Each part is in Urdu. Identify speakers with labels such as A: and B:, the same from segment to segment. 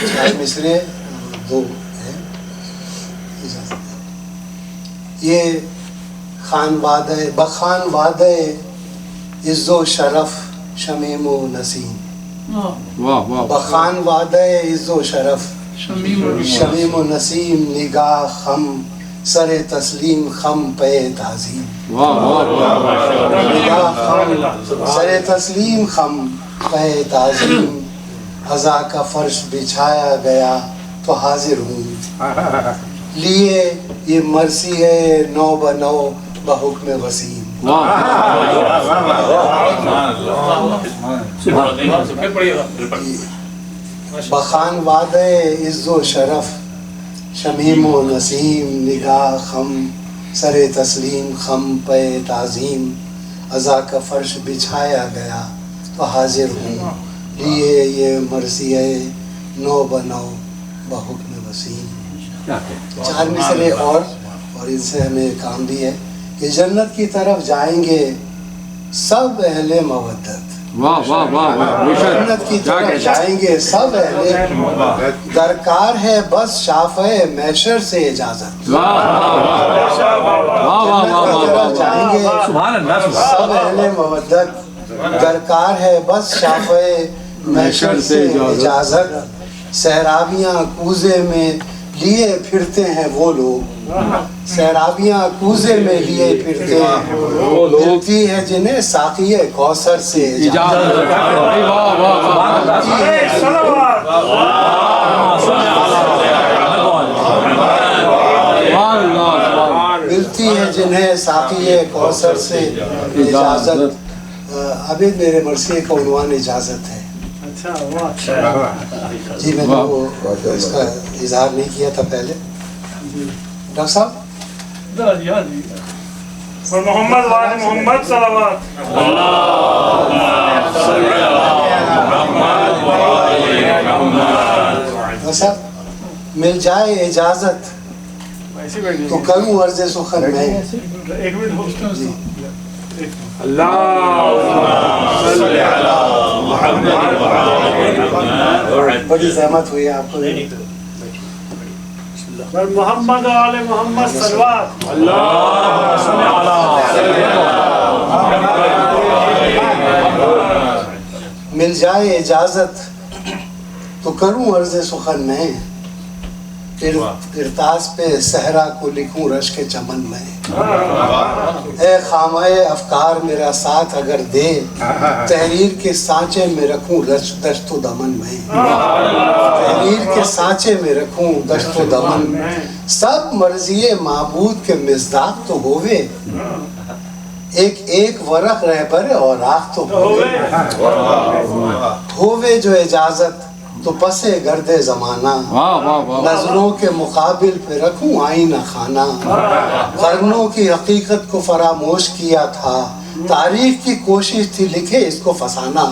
A: چار مصرے دو ہیں، یہ خان وعدہ بخان وعدہ عز و شرف شمیم و نسیم، بخان وعدہ عز و شرف شمیم و نسیم، نگاہ خم سر تسلیم خم پہ تعظیم، نگاہ خم سر تسلیم خم پہ تعظیم، عزا کا فرش بچھایا گیا تو حاضر ہوں، لیے یہ مرثی ہے نو بنو بحکم وسیم۔ بخان وعدہ عز و شرف شمیم و نسیم، نگاہ خم سر تسلیم خم پہ تعظیم، عزا کا فرش بچھایا گیا تو حاضر ہوں، لیے یہ مرثی ہے نو بنو بحکم وسیم۔ چار مصرے اور ان سے ہمیں کام بھی ہے کہ جنت کی طرف جائیں گے سب اہل مودت، جنت کی طرف جائیں گے سب اہل، درکار ہے بس شافع محشر سے اجازت، جنت کی طرف جائیں گے سب اہل مودت، درکار ہے بس شافع محشر سے اجازت، سہرابیاں کوزے میں لیے پھرتے ہیں وہ لوگ، سہرابیاں کوزے میں لیے پھرتے ہیں وہ لوگ، ملتی ہے جنہیں ساقی کوثر سے اجازت، ملتی ہے جنہیں ساقی کوثر سے اجازت۔ عبید میرے مرثیے کا عنوان اجازت ہے۔ جی میں نے وہ اس کا اظہار نہیں کیا تھا پہلے۔ ڈاکٹر صاحب
B: محمد وعد محمد صلوات
A: ڈاکٹر صاحب، مل جائے اجازت تو کروں عرض سخن میں۔ جی بڑی زحمت ہوئی آپ کو۔
B: محمد آل محمد صلوات
A: مل جائے اجازت تو کروں عرض سخن میں، کرتاس پہ صحرا کو لکھوں رشک چمن میں، اے خامہ افکار میرا ساتھ اگر دے، تحریر کے سانچے میں رکھوں دشت و دمن میں، تحریر کے سانچے میں رکھوں دشت و دمن میں، سب مرضی معبود کے مصداق تو ہووے، ایک ایک ورق رہبر اور آخ تو ہووے جو اجازت تو پسے گرد زمانہ، نظروں کے مقابل پہ رکھوں آئینہ خانہ، قرنوں کی حقیقت کو فراموش کیا تھا، تاریخ کی کوشش تھی لکھے اس کو فسانہ،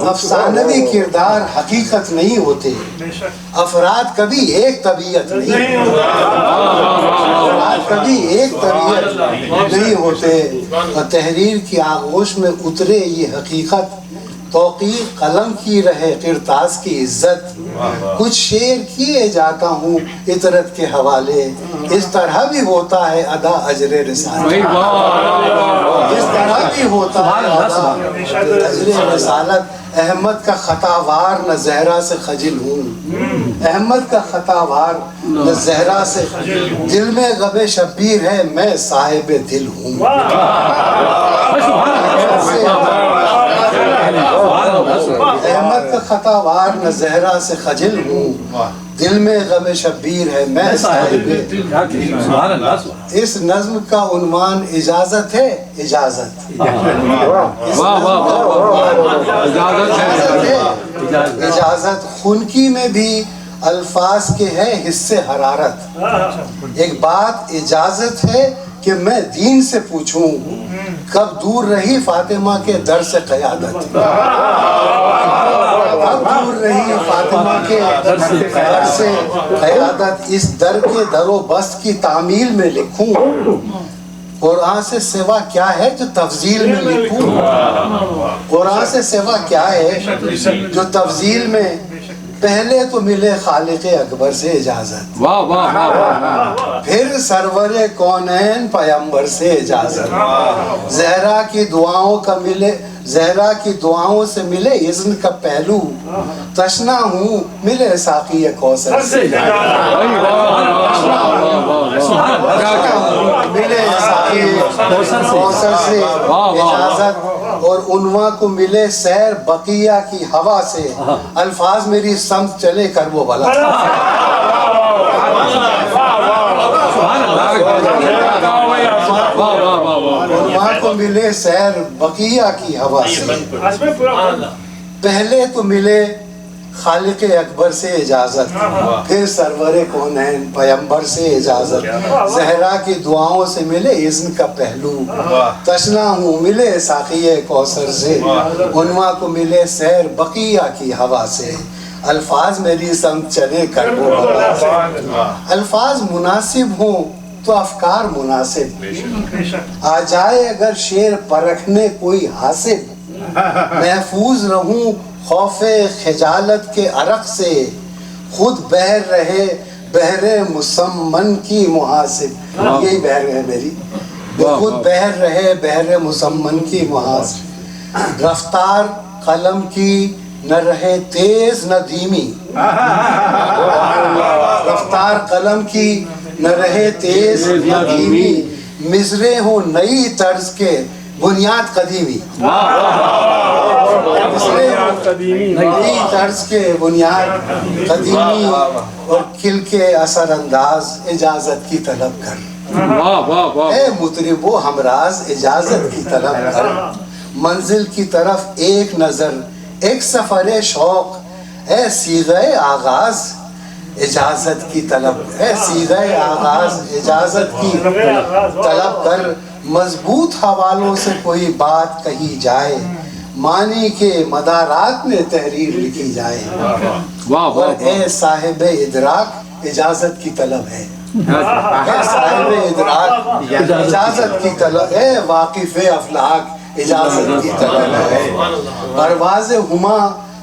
A: افسانوی کردار حقیقت نہیں ہوتے، افراد کبھی ایک طبیعت نہیں، افراد کبھی ایک طبیعت نہیں ہوتے، اور تحریر کی آغوش میں اترے یہ حقیقت، توقیر قلم کی رہے کرتاس کی عزت، کچھ شعر کیے جاتا ہوں عطرت کے حوالے، اس طرح بھی ہوتا ہے ادا اجر رسالت، اس طرح بھی ہوتا ہے ادا اجر رسالت، احمد کا خطا وار نہ زہرا سے خجل ہوں، احمد کا خطا وار نہ زہرا سے، دل میں غم شبیر ہے میں صاحب دل ہوں، احمد کا خطا وار نہ زہرا سے خجل ہوں، دل میں غم شبیر ہے میں صاحب دل۔ اس نظم کا عنوان اجازت ہے، اجازت، اجازت، خنکی میں بھی الفاظ کے ہے حصے حرارت، ایک بات اجازت ہے کہ میں دین سے پوچھوں، کب دور رہی فاطمہ کے در سے قیادت، کب دور رہی فاطمہ کے در سے قیادت، اس در کے در و بست کی تعمیل میں لکھوں، قرآن سے سوا کیا ہے جو تفضیل میں لکھوں، قرآن سے سوا کیا ہے جو تفضیل میں پہلے تو ملے خالق اکبر سے اجازت،
C: واہ واہ واہ واہ،
A: پھر سرور کونین پیمبر سے اجازت، زہرا کی دعاؤں کا ملے، زہرا کی دعاؤں سے ملے اذن کا پہلو، تشنا ہوں ملے ساقی کوثر سے، ملے ساقی کوثر سے اجازت، اور عنواں کو ملے سیر بقیہ کی ہوا سے، الفاظ میری سمت چلے کر وہ بلا، عنواں کو ملے سیر بقیہ کی ہوا سے، پہلے تو ملے خالق اکبر سے اجازت، پھر سرور کونین پیمبر سے اجازت، زہرا کی دعاؤں سے ملے اذن کا پہلو، تشنا ہوں ملے ساقی کوثر سے، عنواں کو ملے سیر بقیہ کی ہوا سے، الفاظ میری سمت چلے کر وہ بلا، الفاظ مناسب ہوں تو افکار مناسب، آ جائے اگر شعر پرکھنے کوئی حاسب، محفوظ رہوں خوف خجالت کے عرق سے، خود بہر رہے بحر مسمن کی محاسب، یہی بحر ہے میری، خود بہر رہے بحر مسمن کی محاسب، رفتار قلم کی نہ رہے تیز نہ دھیمی، رفتار قلم کی نہ رہے تیز نہ دھیمی، مصرے ہوں نئی طرز کے بنیاد قدیمی، نئی طرز کے بنیاد قدیمی، اور کل کے اثر انداز اجازت کی طلب کر، اے مطرب و ہمراز اجازت کی طلب کر، منزل کی طرف ایک نظر ایک سفر شوق، اے صیغہ آغاز اجازت کی طلب، اے صیغہ آغاز اجازت کی طلب کر، مضبوط حوالوں سے کوئی بات کہی جائے، معنی کے مدارات میں تحریر لکھی جائے، اور اے صاحب ادراک اجازت کی طلب ہے، اے صاحب ادراک اجازت کی طلب، اے واقف افلاک اجازت کی طلب ہے، پرواز ہما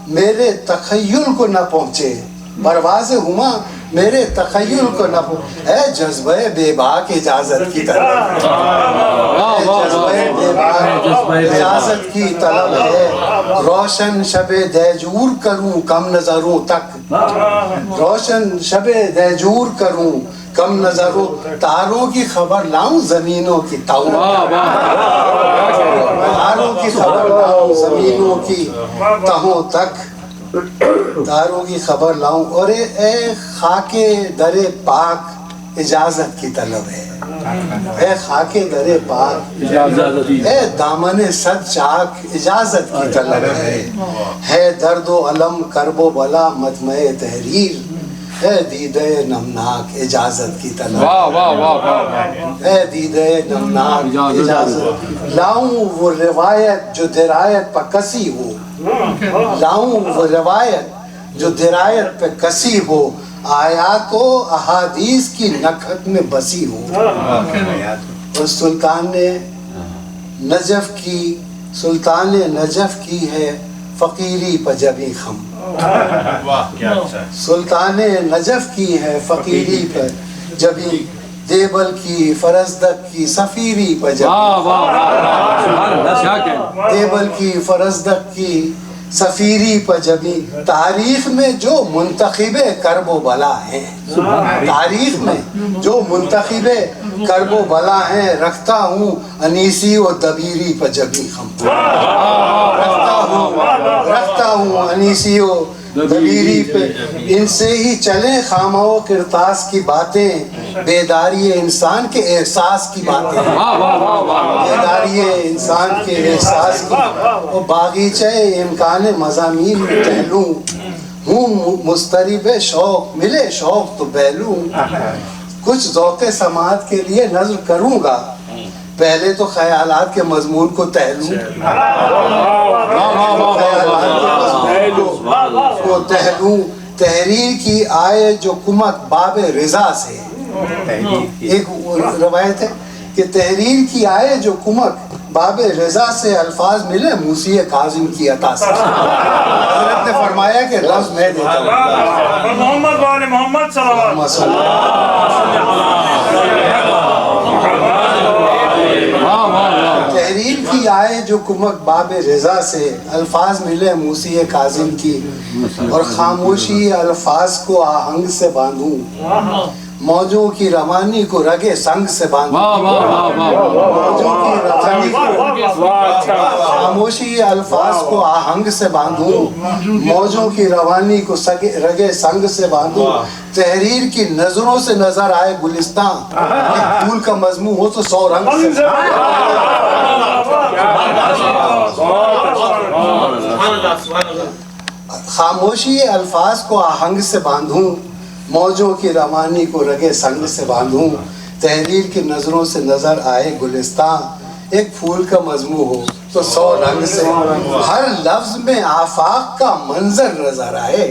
A: میرے تخیل کو نہ پہنچے، پرواز ہما میرے تخیل کو نہ پہنچے، اے جذبہ بے باک اجازت کی طلب، جذبہ بے باک اجازت کی طلب ہے، روشن شب دیجور کروں کم نظروں تک، روشن شب دیجور کروں کم نظروں، تاروں کی خبر لاؤں زمینوں کی تاؤں، تاروں کی خبر لاؤں زمینوں کی تہوں تک، تاروں کی خبر لاؤں، اور اے خاک در پاک اجازت کی طلب ہے، اے خاک در پاک اے دامن صد چاک اجازت کی طلب ہے درد و علم کرب و بلا مجمع تحریر، اے دیدے نمناک اجازت کی طلب، اے دیدے نمناک اجازت، لاؤں وہ روایت جو درایت پر کسی ہو، لاؤں وہ روایت جو درایت پہ کسی ہو، آیات و احادیث کی نکھت میں بسی ہو، اور سلطان نجف کی ہے فقیری پہ جبی خم، سلطان نجف کی ہے فقیری پہ جبی، دیبل کی فرزدق کی سفیری پہ جبی، دیبل کی فرزدق کی سفیری پہ جبی، تاریخ میں جو منتخب کرب و بلا ہیں، تاریخ میں جو منتخب کرب و بلا ہیں، رکھتا ہوں انیسی و دبیری پہ جبی خم، رکھتا ہوں انیسی و دبیری پہ، ان سے ہی چلیں خامہ و کرتاس کی باتیں، بیداری انسان کے احساس کی باتیں، بیداری انسان کے احساس کی، وہ باغیچہ امکان مضامین میں ٹہلوں، ہوں مسترب شوق ملے شوق تو بہلوں، کچھ ذوق سماعت کے لیے نظر کروں گا، پہلے تو خیالات کے مضمون کو تہلوں، تحریر کی آئے جو کمک باب رضا سے، ایک روایت ہے کہ تحریر کی آئے جو کمک باب رضا سے الفاظ ملے موسی کاظم کی عطا سے. حضرت نے فرمایا کہ لفظ میں دیتا ہوں.
B: پر محمد وال محمد صلوات.
A: تحریر کی آئے جو کمک باب رضا سے الفاظ ملے موسی کاظم کی اور خاموشی الفاظ کو آہنگ سے باندھوں موجوں کی روانی کو رگے سنگ سے باندھوں. موجوں کی روانی کو خاموشی الفاظ کو آہنگ سے باندھوں موجوں کی روانی کو رگے سنگ سے باندھوں. تحریر کی نظروں سے نظر آئے گلستان ایک پھول کا مضمون ہو تو 100 رنگ سے. خاموشی الفاظ کو آہنگ سے باندھوں موجوں کی روانی کو رگے سنگ سے باندھوں. تحریر کی نظروں سے نظر آئے گلستان ایک پھول کا مضمون ہو تو 100 رنگ سے. ہر لفظ میں آفاق کا منظر نظر آئے.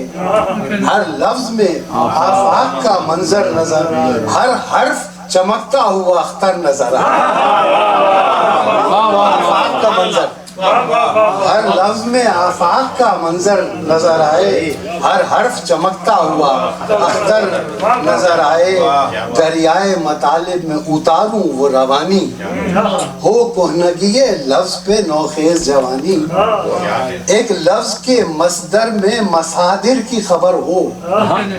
A: ہر لفظ میں آفاق کا منظر نظر ہر حرف چمکتا ہوا اختر نظر آئے. آفاق کا منظر ہر لفظ میں آفاق کا منظر نظر آئے. ہر حرف چمکتا ہوا اختر نظر آئے. دریائے مطالب میں اتاروں وہ روانی ہو کہنگی لفظ پہ نوخیز جوانی. ایک لفظ کے مصدر میں مصادر کی خبر ہو.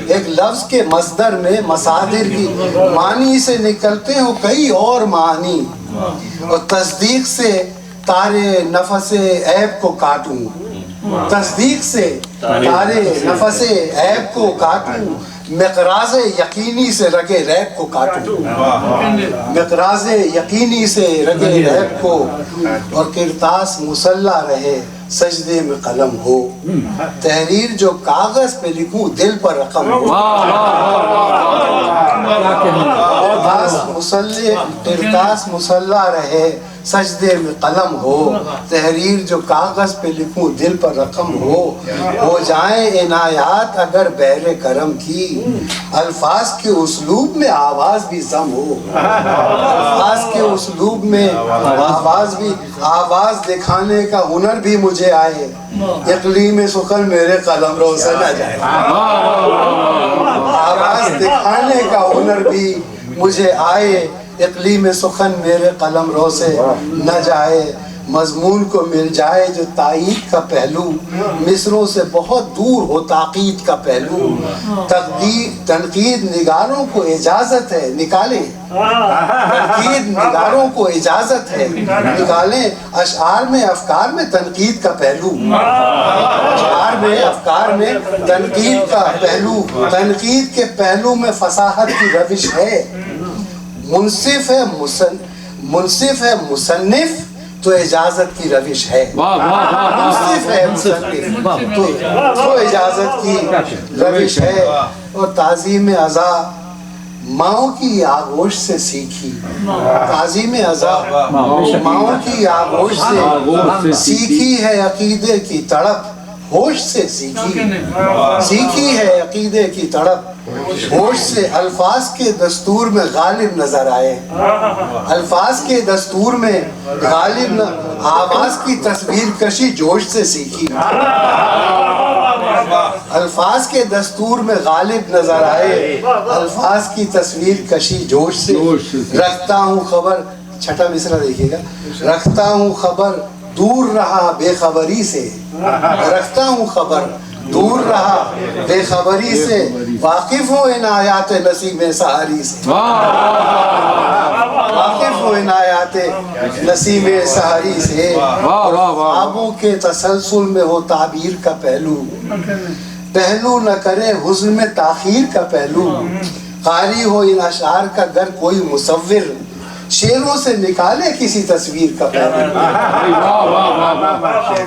A: ایک لفظ کے مصدر میں مصادر کی معنی سے نکلتے ہو کئی اور معنی اور تصدیق سے تارے نفس عیب کو کاٹوں. تصدیق سے تارے نفس عیب کو کاٹوں مقراض یقینی سے رگے ریب کو کاٹوں. مقراض یقینی سے رگے ریب کو اور کرتاس مسلح رہے سجدے میں قلم ہو. تحریر جو کاغذ پہ لکھوں دل پر رقم ہو. کرتاس مسلح رہے سجدے میں قلم ہو. تحریر جو کاغذ پہ لکھوں دل پر رقم ہو جائیں عنایات اگر بہر کرم کی. الفاظ کے اسلوب میں آواز بھی ضم ہو. الفاظ کے اسلوب میں آواز دکھانے کا ہنر بھی مجھے آئے. اقلیم سخن میرے قلم رو سے نہ جائے. آواز دکھانے کا ہنر بھی مجھے آئے. اقلیم سخن میرے قلم رو سے نہ جائے. مضمون کو مل جائے جو تائید کا پہلو مصروں سے بہت دور ہو تاقید کا پہلو. تنقید نگاروں کو اجازت ہے نکالیں. تنقید نگاروں کو اجازت ہے نکالیں. اشعار میں افکار میں تنقید کا پہلو. اشعار میں افکار میں تنقید کا پہلو. تنقید کے پہلو میں فصاحت کی روش ہے. منصف ہے مصنف تو اجازت کی روش ہے. منصف ہے مصنف تو اجازت کی روش ہے. اور تعظیم عزا ماؤں کی آغوش سے سیکھی. تعظیم عزا ماؤں کی آغوش سے سیکھی ہے. عقیدے کی تڑپ ہوش سے سیکھی ہے. عقیدے کی تڑپ ہوش سے. الفاظ کے دستور میں غالب نظر آئے. الفاظ کے دستور میں غالب آواز کی تصویر کشی جوش سے سیکھی. الفاظ کے دستور میں غالب نظر آئے. الفاظ کی تصویر کشی جوش سے. رکھتا ہوں خبر چھٹا مصرع دیکھیے گا. رکھتا ہوں خبر دور رہا بے خبری سے. رکھتا ہوں خبر دور رہا بے خبری سے. واقف ہو عنایات نسیم سحری سے. واقف ہو عنایات نسیم سحری سے. خوابوں کے تسلسل میں ہو تعبیر کا پہلو. پہلو نہ کرے حزن میں تاخیر کا پہلو. قاری ہو ان اشعار کا گر کوئی مصور شیروں سے نکالے کسی تصویر کا پہلو.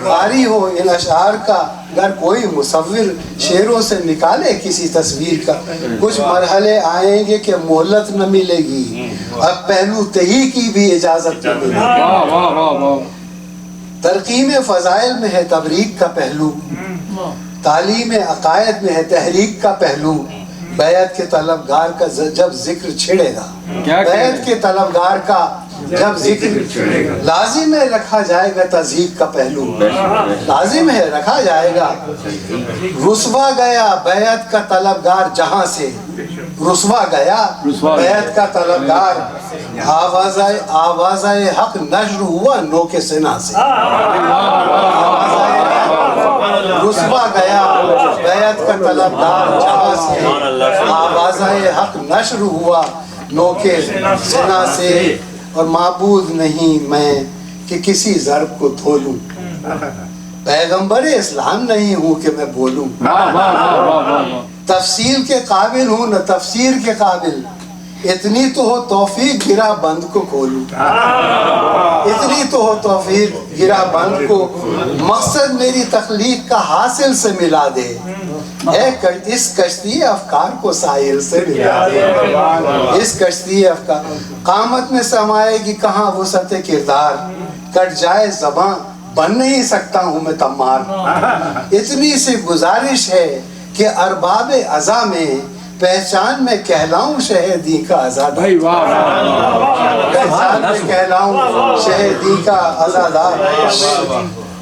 A: قاری ہو ان اشعار کا گر کوئی مصور شیروں سے نکالے کسی تصویر کا. کچھ مرحلے آئیں گے کہ مہلت نہ ملے گی. اب پہلو تہی کی بھی اجازت نہ ملے گی. ترقیم فضائل میں ہے تبریک کا پہلو. تعلیم عقائد میں ہے تحریک کا پہلو. بیعت کے طلبگار کا جب ذکر چھڑے گا. بیعت کے طلبگار کا جب ذکر لازم ہے رکھا جائے گا تذہیب کا پہلو، لازم ہے رکھا جائے گا. رسوا گیا بیعت کا طلبگار جہاں سے، رسوا گیا بیعت کا طلبگار، آواز حق نشر ہوا نو کے سنا سے. رسوا گیا بیعت کا طلبگار جہاں سے، آواز حق نشر ہوا نو کے سنا سے. اور معبود نہیں میں کہ کسی ضرب کو دھولوں، پیغمبر اسلام نہیں ہوں کہ میں بولوں. تفصیل کے قابل ہوں نہ تفسیر کے قابل، اتنی تو ہو توفیق گرا بند کو کھولوں. اتنی تو ہو توفیق گرا بند کو، مقصد میری تخلیق کا حاصل سے ملا دے. اس کشتی افکار کو ساحل سے ملا دے. اس کشتی افکار قامت میں سمائے گی کہاں وسعت کردار، کٹ جائے زباں بن نہیں سکتا ہوں میں تمار. اتنی سی گزارش ہے کہ ارباب ازا میں پہچان میں کہلاؤں شہدی کا آزاد، پہچان میں کہلاؤں شہدی کا آزادار،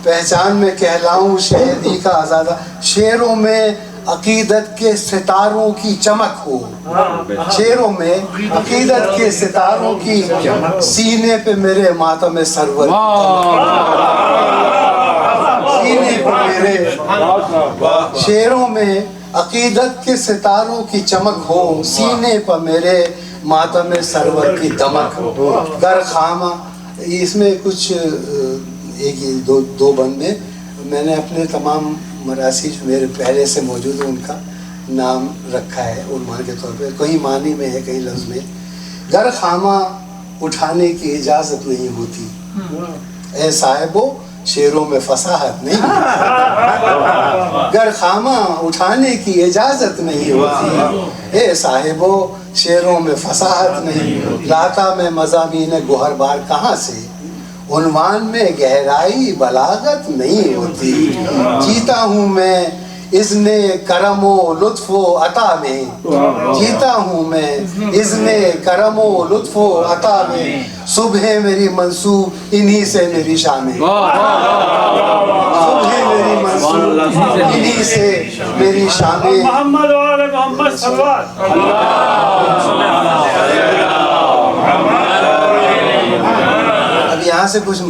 A: پہچان میں کہلاؤں شہدی کا آزادہ. شعروں میں عقیدت کے ستاروں کی چمک ہو، شعروں میں عقیدت کے ستاروں کی، سینے پہ میرے ماتم سرور، سینے پہ میرے شعروں میں عقیدت کے ستاروں کی چمک ہو، سینے پر میرے ماتم سرور کی دمک ہو. گر خامہ، اس میں کچھ ایک دو بند میں نے اپنے تمام مراسی جو میرے پہلے سے موجود ہیں ان کا نام رکھا ہے عنوان کے طور پہ. کہیں معنی میں ہے کہیں لفظ میں. گر خامہ اٹھانے کی اجازت نہیں ہوتی، اے صاحبو شعروں میں فصاحت نہیں ہوتی. گر خامہ اٹھانے کی اجازت نہیں ہوتی، اے صاحبو شعروں میں فصاحت نہیں. لاتا میں مضامین گوہر بار کہاں سے، عنوان میں گہرائی بلاغت نہیں ہوتی. جیتا ہوں میں اذن کرم و لطف و عطا میں، جیتا ہوں میں اذن کرم و لطف و عطا میں. صبح میری منسوب انہی سے میری شامیں، صبح میری منسوب انہی سے میری شامیں.
B: محمد و آل محمد صلوات.
A: اب یہاں سے کچھ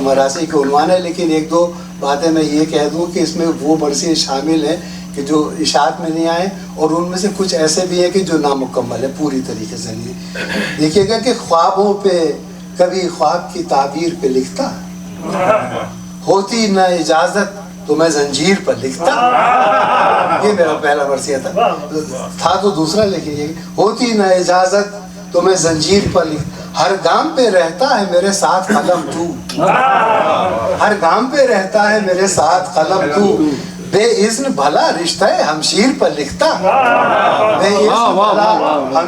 A: مراسی کے عنوان ہے، لیکن ایک دو باتیں میں یہ کہہ دوں کہ اس میں وہ مرثی شامل ہیں کہ جو اشاعت میں نہیں آئے، اور ان میں سے کچھ ایسے بھی ہیں کہ جو نامکمل ہے پوری طریقے سے نہیں. دیکھیے گا کہ خوابوں پہ کبھی خواب کی تعبیر پہ لکھتا، ہوتی نہ اجازت تو میں زنجیر پر لکھتا. یہ میرا پہلا مرثیہ تھا تو دوسرا لکھیے، ہوتی نہ اجازت تو میں زنجیر پر لکھتا. ہر گام پہ رہتا ہے میرے ساتھ قلم تو، ہر گام پہ رہتا ہے میرے ساتھ قلم تو. بے اذن بھلا رشتہ ہمشیر پر لکھتا، بے اذن بھلا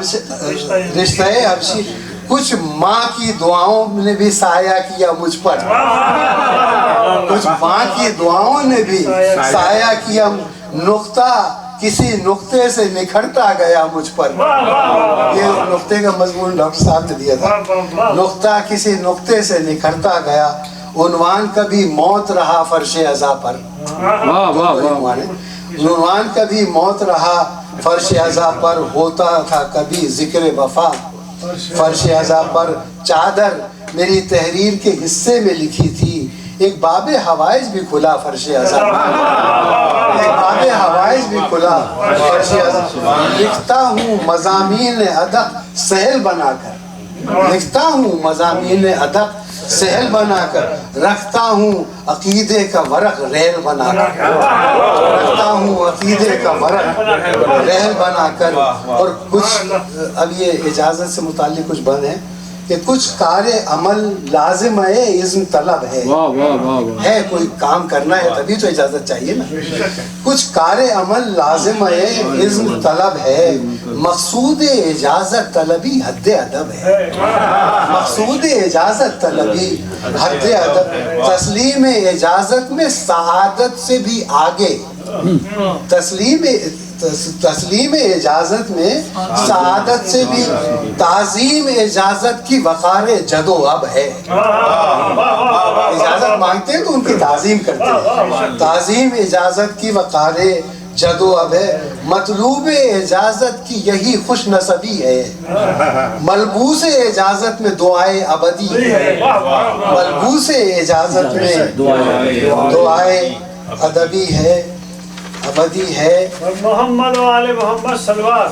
A: رشتہ ہمشیر. کچھ ماں کی دعاؤں نے بھی سایہ کیا مجھ پر، کچھ ماں کی دعاؤں نے بھی سایہ کیا. نقطہ کسی نقطے سے نکھرتا گیا مجھ پر. یہ نقطے کا مضمون ڈاکٹر صاحب نے دیا تھا. نقطہ کسی نقطے سے نکھرتا گیا، عنوان کبھی موت رہا فرش عزا پر. عنوان کبھی موت رہا فرش عزا پر، ہوتا تھا کبھی ذکر وفا فرش عزا پر. چادر میری تحریر کے حصے میں لکھی تھی، ایک باب حوائج بھی کھلا فرش عزا پر، ایک باب حوائج بھی کھلا فرش عزا پر. لکھتا ہوں مضامین ادب سہل بنا کر، لکھتا ہوں مضامین ادب سہل بنا کر. رکھتا ہوں عقیدے کا ورق ریل بنا کر، رکھتا ہوں عقیدے کا ورق ریل بنا کر. اور کچھ اب یہ اجازت سے متعلق کچھ بند ہیں کہ کچھ کار عمل لازم ہے اذن طلب ہے کوئی کام کرنا ہے تبھی تو اجازت چاہیے نا. کچھ کار عمل لازم ہے اذن طلب ہے، مقصود اجازت طلبی حد ادب ہے. مقصود اجازت طلبی حد ادب، تسلیم اجازت میں سعادت سے بھی آگے، تسلیم اجازت میں سعادت سے بھی تعظیم اجازت کی وقار جد و اب ہے. اجازت مانگتے ہیں تو ان کی تعظیم کرتے ہیں. تعظیم اجازت کی وقار جد و اب ہے. مطلوب اجازت کی یہی خوش نصبی ہے. ملبوس اجازت میں دعائے ابدی ہے. ملبوس اجازت میں دعائے ادبی ہے، ابدی ہے.
B: محمد و آل محمد صلوات.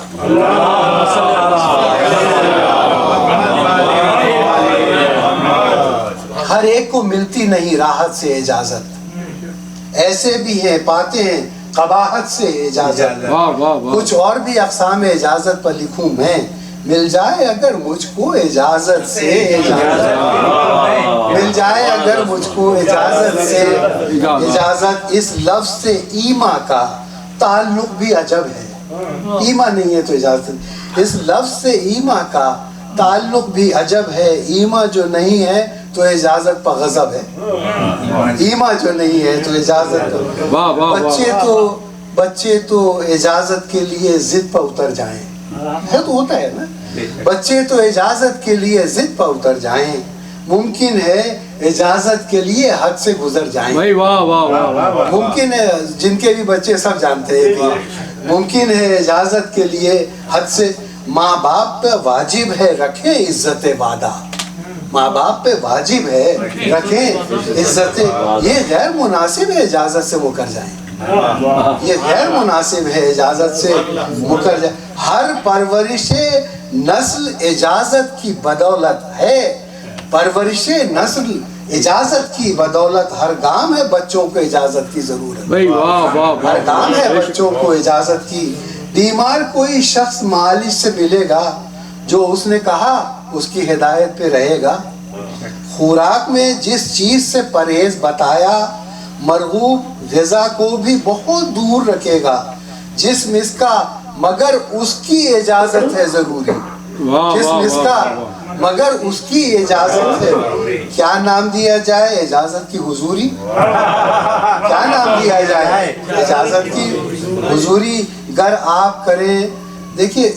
A: ہر ایک کو ملتی نہیں راحت سے اجازت. ایسے بھی ہیں پاتے ہیں قباحت سے اجازت. کچھ اور بھی اقسام اجازت پر لکھوں میں. مل جائے اگر مجھ کو اجازت سے اجازت، مل جائے اگر مجھ کو اجازت سے اجازت. اس لفظ سے ایما کا تعلق بھی عجب ہے. ایما نہیں ہے تو اجازت. اس لفظ سے ایما کا تعلق بھی عجب ہے. ایما جو نہیں ہے تو اجازت پر غضب ہے. ایما جو نہیں ہے تو اجازت. بچے تو اجازت کے لیے ضد پر اتر جائیں. ہے تو ہوتا ہے نا. بچے تو اجازت کے لیے ضد پر اتر جائیں. ممکن ہے اجازت کے لیے حد سے گزر جائیں. ممکن ہے، جن کے بھی بچے سب جانتے ہیں کہ ممکن ہے اجازت کے لیے حد سے. ماں باپ پہ واجب ہے رکھیں عزت وعدہ. ماں باپ پہ واجب ہے رکھیں عزت. یہ غیر مناسب ہے اجازت سے مکر جائیں. یہ غیر مناسب ہے اجازت سے مکر جائیں. ہر پرورش نسل اجازت کی بدولت ہے. پرورش نسل اجازت کی بدولت. ہر گام ہے بچوں کو اجازت کی ضرورت. ہر گام ہے بچوں کو اجازت کی. بیمار کوئی شخص معالج سے ملے گا، جو اس نے کہا اس کی ہدایت پہ رہے گا. خوراک میں جس چیز سے پرہیز بتایا، مرغوب غذا کو بھی بہت دور رکھے گا. جسم اس کا مگر اس کی اجازت ہے ضروری. جسم اس کا مگر اس کی اجازت ہے. کیا نام دیا جائے؟ اجازت کی حضوری. کیا نام دیا جائے؟ اجازت کی حضوری. گر آپ کریں، دیکھیے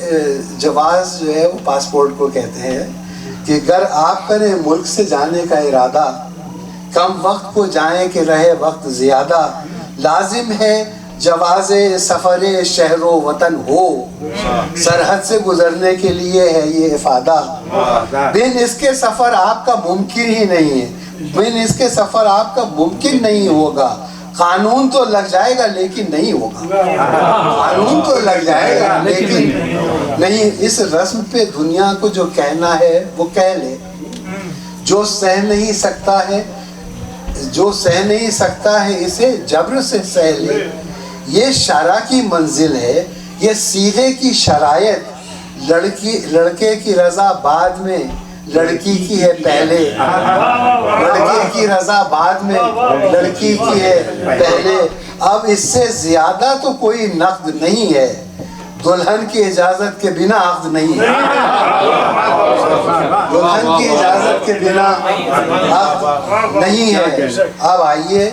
A: جواز جو ہے وہ پاسپورٹ کو کہتے ہیں کہ گر آپ کریں ملک سے جانے کا ارادہ، کم وقت کو جائیں کہ رہے وقت زیادہ. لازم ہے جواز سفر شہر و وطن ہو، سرحد سے گزرنے کے لیے ہے یہ افادہ. بن اس کے سفر آپ کا ممکن ہی نہیں ہے. بن اس کے سفر آپ کا ممکن نہیں ہوگا. قانون تو لگ جائے گا لیکن نہیں ہوگا. قانون تو لگ جائے گا لیکن نہیں. اس رسم پہ دنیا کو جو کہنا ہے وہ کہہ لے. جو سہ نہیں سکتا ہے، جو سہ نہیں سکتا ہے اسے جبر سے سہ لے. یہ شرع کی منزل ہے، یہ صیغے کی شرائط. لڑکے کی رضا بعد میں، لڑکی کی ہے پہلے. لڑکے کی رضا بعد میں، لڑکی کی ہے پہلے. اب اس سے زیادہ تو کوئی نقد نہیں ہے. دلہن کی اجازت کے بنا عقد نہیں ہے. دلہن کی اجازت کے بنا عقد نہیں ہے. اب آئیے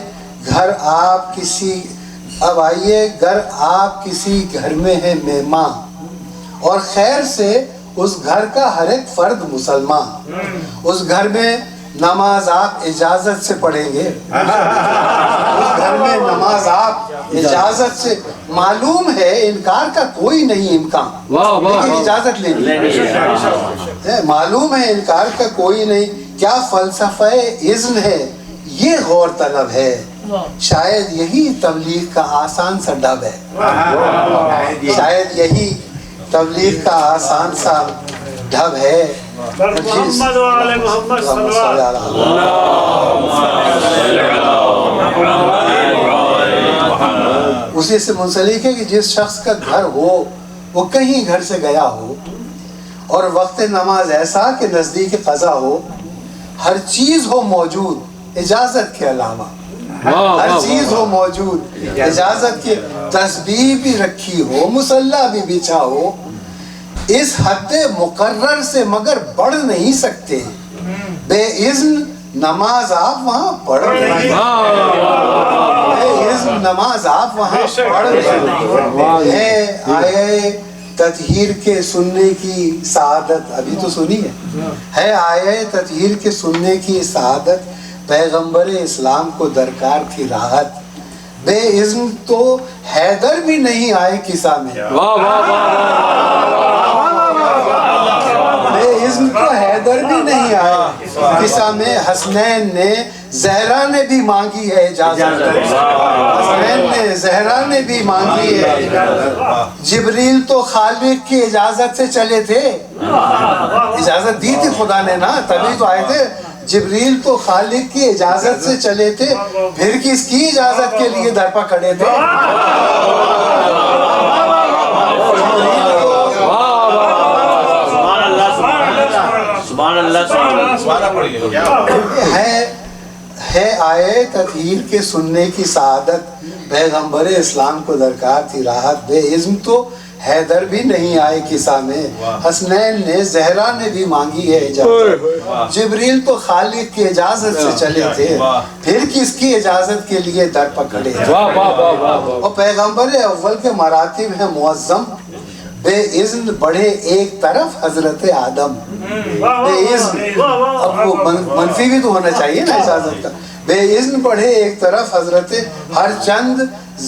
A: گھر آپ کسی گھر میں ہے مہمان، اور خیر سے اس گھر کا ہر ایک فرد مسلمان. اس گھر میں نماز آپ اجازت سے پڑھیں گے. اس گھر میں نماز آپ اجازت سے. معلوم ہے انکار کا کوئی نہیں امکان، لیکن اجازت لیں. معلوم ہے انکار کا کوئی نہیں. کیا فلسفہ اذن ہے یہ غور طلب ہے. شاید یہی تبلیغ کا آسان سا ڈب ہے. شاید یہی تبلیغ کا آسان سا ڈھب ہے.
B: محمد و آل محمد صلوات.
A: اسی سے منسلک ہے کہ جس شخص کا گھر ہو وہ کہیں گھر سے گیا ہو، اور وقت نماز ایسا کہ نزدیک قضا ہو. ہر چیز ہو موجود اجازت کے علاوہ. ہر چیز ہو موجود اجازت کے. تسبیح بھی رکھی ہو، مصلی بھی بچھا ہو. اس حد مقرر سے مگر بڑھ نہیں سکتے. بے اذن نماز آپ وہاں پڑھ نہیں سکتے. اذن نماز آپ وہاں پڑھ رہے ہیں. آئے تطہیر کے سننے کی سعادت ابھی تو سنی ہے آئے تطہیر کے سننے کی سعادت پیغمبر اسلام کو درکار تھی راحت. بے اذن تو حیدر بھی نہیں آئے قصہ میں. بے اذن تو حیدر بھی نہیں آئے قصہ میں. حسنین نے زہرا نے بھی مانگی ہے اجازت. حسنین نے زہرا نے بھی مانگی ہے اجازت. جبریل تو خالق کی اجازت سے چلے تھے. اجازت دی تھی خدا نے نا تبھی تو آئے تھے. جبریل تو خالق کی اجازت سے چلے تھے پھر کس کی اجازت کے لیے در پہ کھڑے تھے. ہے آئے تطہیر کے سننے کی سعادت پیغمبر اسلام کو درکار تھی راحت. بے اذن تو حیدر بھی نہیں آئے قصہ میں. حسنین نے زہرا نے بھی مانگی ہے اجازت. جبریل تو خالق کی اجازت سے چلے تھے پھر کس کی اجازت کے لیے در پکڑے تھے. اور پیغمبر اول کے مراتب ہیں معظم. بے اذن بڑھے ایک طرف حضرت آدم. بے اذن اب وہ منفی بھی تو ہونا چاہیے نا اجازت کا. بے اذن بڑھے ایک طرف حضرت ہر چند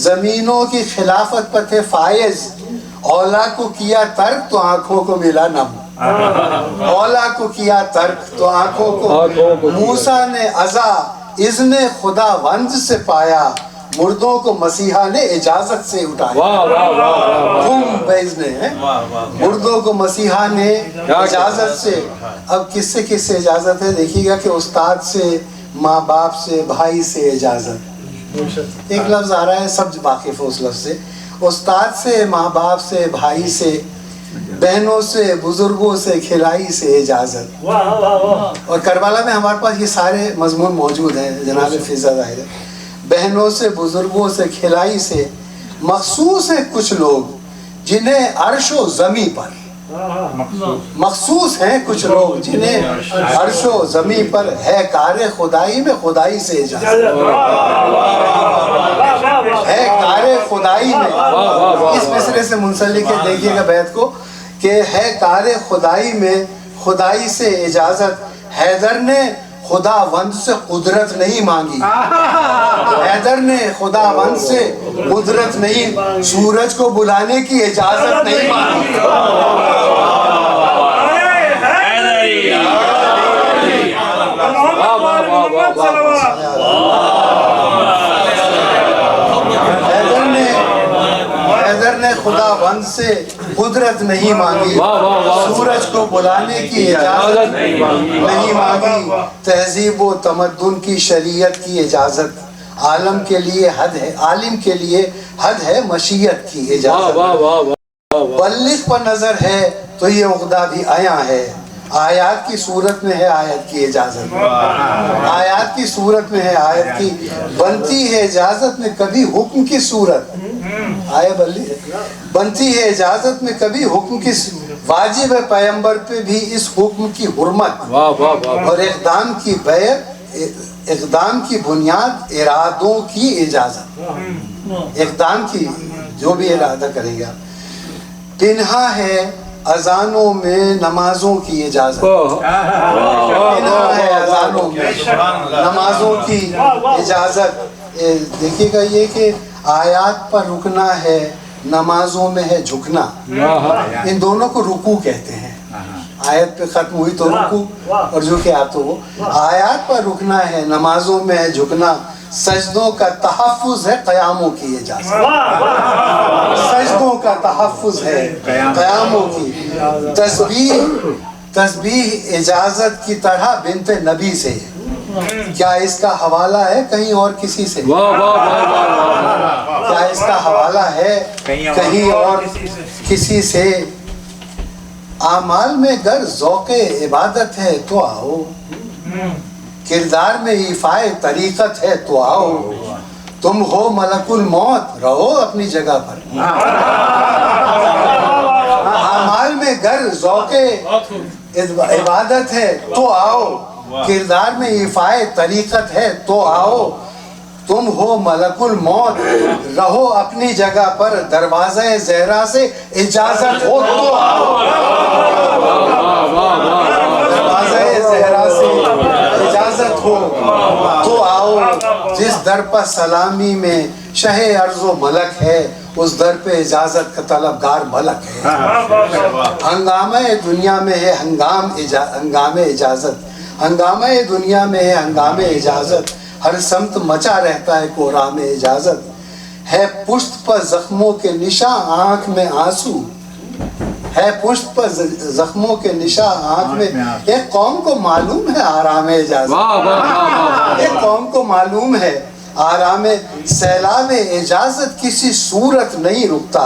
A: زمینوں کی خلافت پر تھے فائز. اولا کو کیا ترک تو آنکھوں کو ملا نم. اولا کو کیا ترک تو آنکھوں کو. موسیٰ نے عزا اذن خدا وند سے پایا. مردوں کو مسیحا نے اجازت سے اٹھایا. تم بے اذن ہے مردوں کو مسیحا نے اجازت سے. اب کس سے اجازت ہے دیکھیے گا کہ استاد سے ماں باپ سے بھائی سے اجازت. ایک لفظ آ رہا ہے سب واقف ہو اس لفظ سے. استاد سے ماں باپ سے بھائی سے بہنوں سے بزرگوں سے کھلائی سے اجازت. اور کربلا میں ہمارے پاس یہ سارے مضمون موجود ہیں جناب فضا ظاہر. بہنوں سے بزرگوں سے کھلائی سے مخصوص ہیں کچھ لوگ جنہیں عرش و زمیں پر. مخصوص ہیں کچھ لوگ جنہیں عرش و زمیں پر ہے کار خدائی میں خدائی سے اجازت. ہے کار خدائی میں. اس مصرے سے منسلک ہے دیکھیے گا بیت کو کہ ہے کار خدائی میں خدائی سے اجازت. حیدر نے خدا وند سے قدرت نہیں مانگی. حیدر نے خدا وند سے قدرت نہیں. سورج کو بلانے کی اجازت نہیں مانگی. حیدر نے خدا وند سے قدرت نہیں مانگی. سورج کو بلانے کی اجازت نہیں مانگی. تہذیب و تمدن کی شریعت کی اجازت. عالم کے لیے حد ہے عالم کے لیے حد ہے مشیت کی اجازت. بلغ پر نظر ہے تو یہ عقدہ بھی آیا ہے. آیات کی صورت میں ہے آیت کی اجازت. آیات کی صورت میں ہے آیت کی. بنتی ہے اجازت میں کبھی حکم کی صورت. آئے بلی بنتی ہے اجازت میں کبھی حکم کی. واجب ہے پیغمبر پہ بھی اس حکم کی حرمت. اور اقدام کی بنیاد ارادوں کی اجازت. اقدام کی جو بھی ارادہ کرے گا. پنہا ہے اذانوں میں نمازوں کی اجازت. پنہا ہے اذانوں میں نمازوں کی اجازت. دیکھیے گا یہ کہ آیات پر رکنا ہے نمازوں میں ہے جھکنا. ان دونوں کو رکوع کہتے ہیں. آیت پہ ختم ہوئی تو رکوع اور جو کہ آپ تو وہ آیات پر رکنا ہے نمازوں میں ہے جھکنا. سجدوں کا تحفظ ہے قیاموں کی اجازت. سجدوں کا تحفظ ہے قیاموں کی. تسبیح اجازت کی طرح بنت نبی سے. کیا اس کا حوالہ ہے کہیں اور کسی سے؟ کیا اس کا حوالہ ہے کہیں اور کسی سے؟ اعمال میں گر ذوق عبادت ہے تو آؤ. کردار میں ایفائے طریقت ہے تو آؤ. تم ہو ملک الموت رہو اپنی جگہ پر. اعمال میں گر ذوق عبادت ہے تو آؤ. کردار میں ایفائے طریقت ہے تو آؤ. تم ہو ملک الموت رہو اپنی جگہ پر دروازہ زہرا سے اجازت ہو تو آؤ دروازہ زہرا سے اجازت ہو تو آؤ جس در پر سلامی میں شہ ارض و ملک ہے اس در پہ اجازت کا طلبگار ملک ہے ہنگامہ دنیا میں ہے ہنگام اجازت ہنگامہ دنیا میں ہے ہنگام اجازت ہر سمت مچا رہتا ہے کوہرام اجازت ہے پشت پر زخموں کے نشاں آنکھ میں آنسو ہے پشت پر زخموں کے نشاں آنکھ میں ایک قوم کو معلوم ہے آرام اجازت ایک قوم کو معلوم ہے آرام سیلاب اجازت کسی صورت نہیں رکتا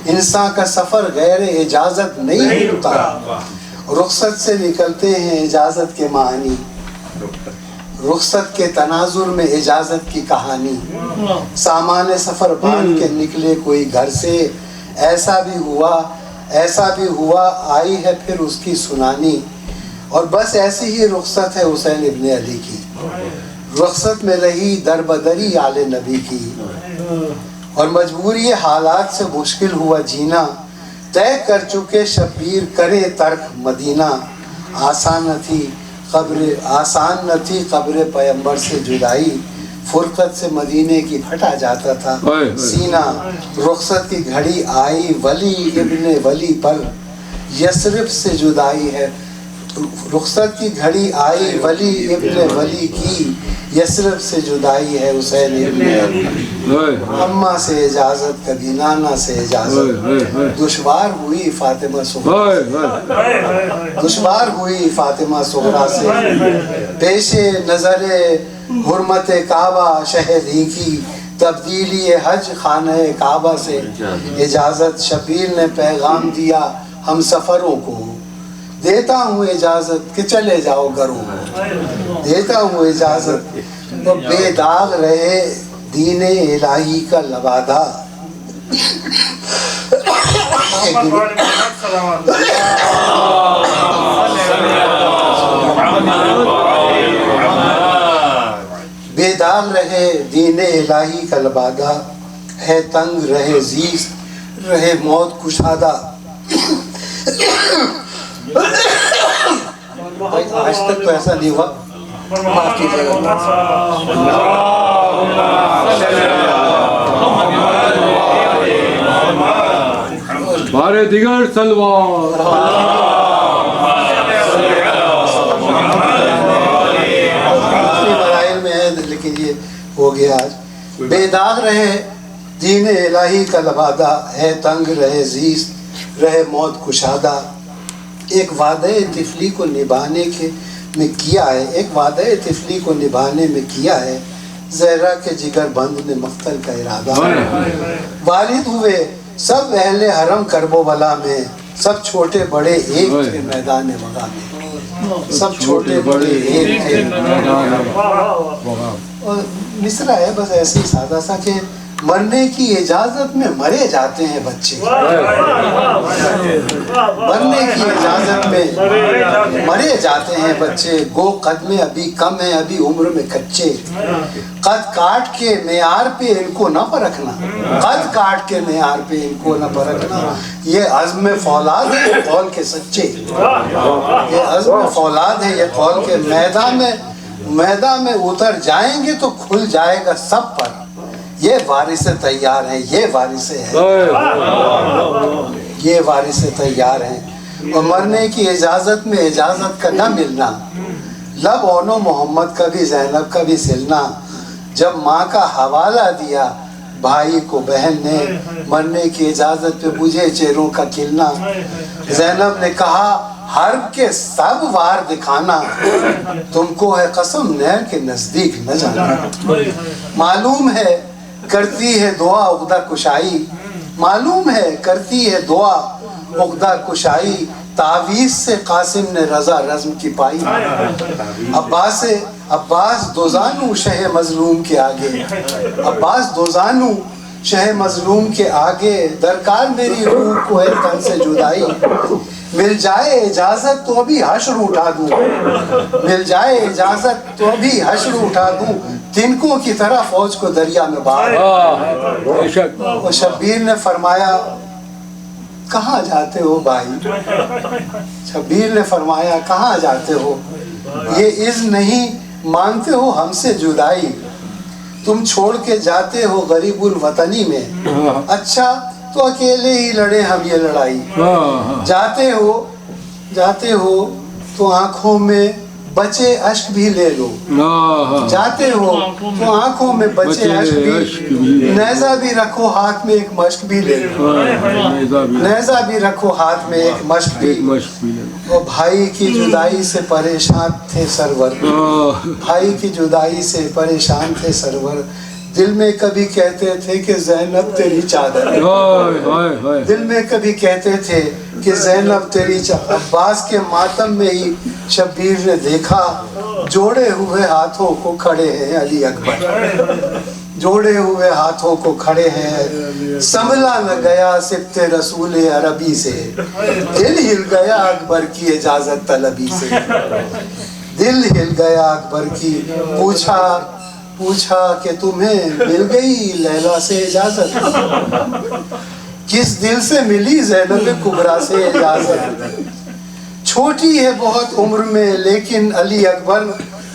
A: انسان کا سفر غیر اجازت نہیں رکتا رخصت سے نکلتے ہیں اجازت کے معنی رخصت کے تناظر میں اجازت کی کہانی سامان سفر باندھ کے نکلے کوئی گھر سے ایسا بھی ہوا آئی ہے پھر اس کی سنانی اور بس ایسی ہی رخصت ہے حسین ابن علی کی رخصت میں رہی در بدری آل نبی کی اور مجبوری حالات سے مشکل ہوا جینا طے کر چکے شبیر کرے ترک مدینہ آسان نہ تھی قبر پیمبر سے جدائی فرقت سے مدینے کی پھٹا جاتا تھا سینہ رخصت کی گھڑی آئی ولی ابن ولی پر یسرب سے جدائی ہے رخصت کی گھڑی آئی ولی ابن ولی کی یسرب سے جدائی ہے حسین ابن علی اماں سے اجازت کبھی نانا سے اجازت دشوار ہوئی فاطمہ صغرا سے پیش نظر حرمت کعبہ شہد ہی کی تبدیلی حج خانہ کعبہ سے اجازت شبیر نے پیغام دیا ہم سفروں کو دیتا ہوں اجازت کہ چلے جاؤ گھروں دیتا ہوں اجازت تو بے داغ رہے دین الہی کا لبادہ بے داغ رہے دین الہی کا لبادہ ہے تنگ رہے زیست رہے موت کشادہ آج تک تو ایسا نہیں ہوا معاف کیجیے گا
C: بارے دیگر سلوار
A: مراحل میں ہے لیکن یہ ہو گیا آج بے داغ رہے دین الہی کا لبادہ ہے تنگ رہے زیست رہے موت کشادہ ایک وعدہ طفلی کو نبھانے میں کیا ہے زہرا کے جگر بند نے مقتل کا ارادہ والد ہوئے سب اہل حرم کرب و بلا میں سب چھوٹے بڑے ایک تھے میدان وغا میں سب چھوٹے بڑے ایک تھے اور مصرع ہے بس ایسے ہی سادہ سا کہ مرنے کی اجازت میں مرے جاتے ہیں بچے مرنے کی اجازت میں مرے جاتے ہیں بچے گو قدمے ابھی کم ہیں ابھی عمر میں کچے قد کاٹ کے معیار پہ ان کو نہ پرکھنا قد کاٹ کے معیار پہ ان کو نہ پرکھنا یہ عزم فولاد ہے یہ قول کے سچے یہ عزم فولاد ہے یہ قول کے میدان میں اتر جائیں گے تو کھل جائے گا سب پر یہ وارث تیار ہیں یہ وارث تیار ہیں اور مرنے کی اجازت میں اجازت کا نہ ملنا لب اونو محمد کا بھی زینب کا بھی سلنا جب ماں کا حوالہ دیا بھائی کو بہن نے مرنے کی اجازت پہ بجھے چہروں کا کھلنا زینب نے کہا حرب کے سب وار دکھانا تم کو ہے قسم نہر کے نزدیک نہ جانا معلوم ہے کرتی ہے دعا عقدہ کشائی معلوم ہے کرتی ہے دعا عقدہ کشائی تعویذ سے قاسم نے رضا رزم کی پائی عباس دوزانو شہ مظلوم کے آگے عباس دوزانو شہ مظلوم کے آگے درکار میری روح کو ہے تن سے جدائی مل جائے اجازت تو ابھی حشر اٹھا دوں مل جائے اجازت تو ابھی حشر اٹھا دوں تنکوں کی طرح فوج کو دریا میں بہا اور شبیر نے فرمایا کہاں جاتے ہو بھائی شبیر نے فرمایا کہاں جاتے ہو یہ اذن نہیں مانتے ہو ہم سے جدائی تم چھوڑ کے جاتے ہو غریب الوطنی میں اچھا تو اکیلے ہی لڑے ہم یہ لڑائی جاتے ہو تو آنکھوں میں بچے اشک بھی لے لو جاتے ہو تو آنکھوں میں بچے اشک بھی نیزہ بھی رکھو ہاتھ میں ایک مشق بھی لے لو نیزہ بھی رکھو ہاتھ میں ایک مشق بھی وہ بھائی کی جدائی سے پریشان تھے سرور بھائی کی جدائی سے پریشان تھے سرور دل میں کبھی کہتے تھے کہ زینب تیری چادر دل میں کبھی کہتے تھے کہ زینب تیری چادر عباس کے ماتم میں ہی شبیر نے دیکھا جوڑے ہوئے ہاتھوں کو کھڑے ہیں علی اکبر جوڑے ہوئے ہاتھوں کو کھڑے ہیں سنبھلا نہ گیا سبت رسول عربی سے دل ہل گیا اکبر کی اجازت طلبی سے دل ہل گیا اکبر کی پوچھا کہ تمہیں مل گئی لیلا سے اجازت کس دل سے ملی زینب کبریٰ سے اجازت چھوٹی ہے بہت عمر میں لیکن علی اکبر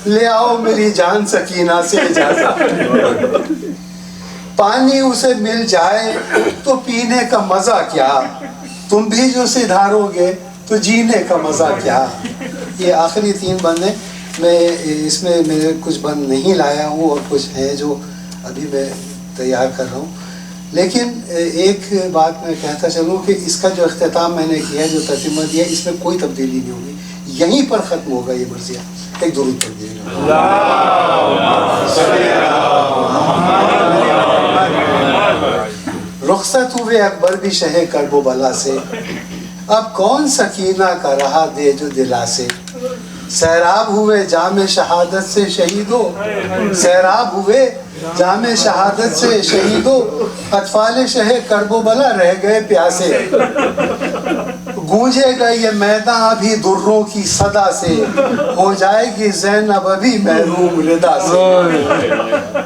A: لے آؤ میری جان سکینہ سے اجازت پانی اسے مل جائے تو پینے کا مزہ کیا تم بھی جو سدھارو گے تو جینے کا مزہ کیا یہ آخری 3 بند ہیں میں اس میں میرے کچھ بند نہیں لایا ہوں اور کچھ ہیں جو ابھی میں تیار کر رہا ہوں لیکن ایک بات میں کہتا چلوں کہ اس کا جو اختتام میں نے کیا ہے جو ترجمہ دیا اس میں کوئی تبدیلی نہیں ہوگی یہیں پر ختم ہوگا یہ مرثیہ ایک درود تبدیلی رخصت ہوئے اکبر بھی شہ کرب و بلا سے اب کون سکینہ کا رہا دے جو دلا سے سیراب ہوئے جام شہادت سے شہیدو سیراب ہوئے جام شہادت سے شہیدو اطفال شہ کرب و بلا رہ گئے پیاسے گونجے گا یہ میدان ابھی دروں کی صدا سے ہو جائے گی زینب ابھی محروم ردا سے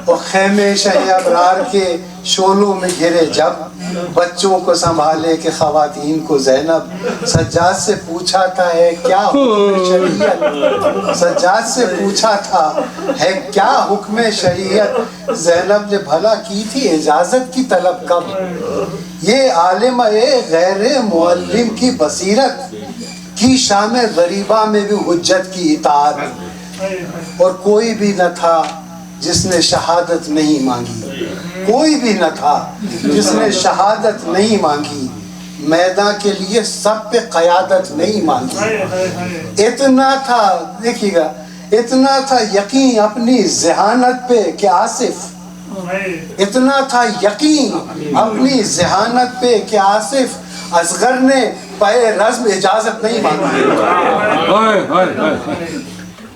A: اور خیمے شہ ابرار کے شولوں میں گھرے جب بچوں کو سنبھالے کہ خواتین کو زینب سجاد سے پوچھا تھا ہے کیا حکم شریعت سجاد سے پوچھا تھا ہے کیا حکم شریعت زینب نے بھلا کی تھی اجازت کی طلب کب یہ عالم غیر معلم کی بصیرت کی شام غریبہ میں بھی حجت کی اطاعت اور کوئی بھی نہ تھا جس نے شہادت نہیں مانگی کوئی بھی نہ تھا جس نے شہادت نہیں مانگی میدان کے لیے سب پہ قیادت نہیں مانگی اتنا تھا دیکھیے گا اتنا تھا یقین اپنی ذہانت پہ کہ آصف اتنا تھا یقین اپنی ذہانت پہ کہ آصف اصغر نے پہ رزم اجازت نہیں مانگی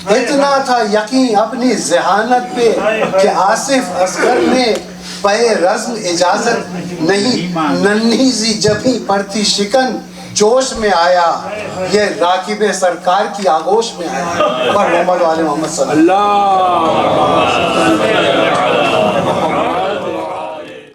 A: اتنا تھا یقین اپنی ذہانت پہ کہ آصف اصغر نے پہ رزم اجازت نہیں ننھی سی جبھی پڑتی شکن جوش میں آیا یہ راکب سرکار کی آغوش میں آیا اور محمد و آل محمد صلی اللہ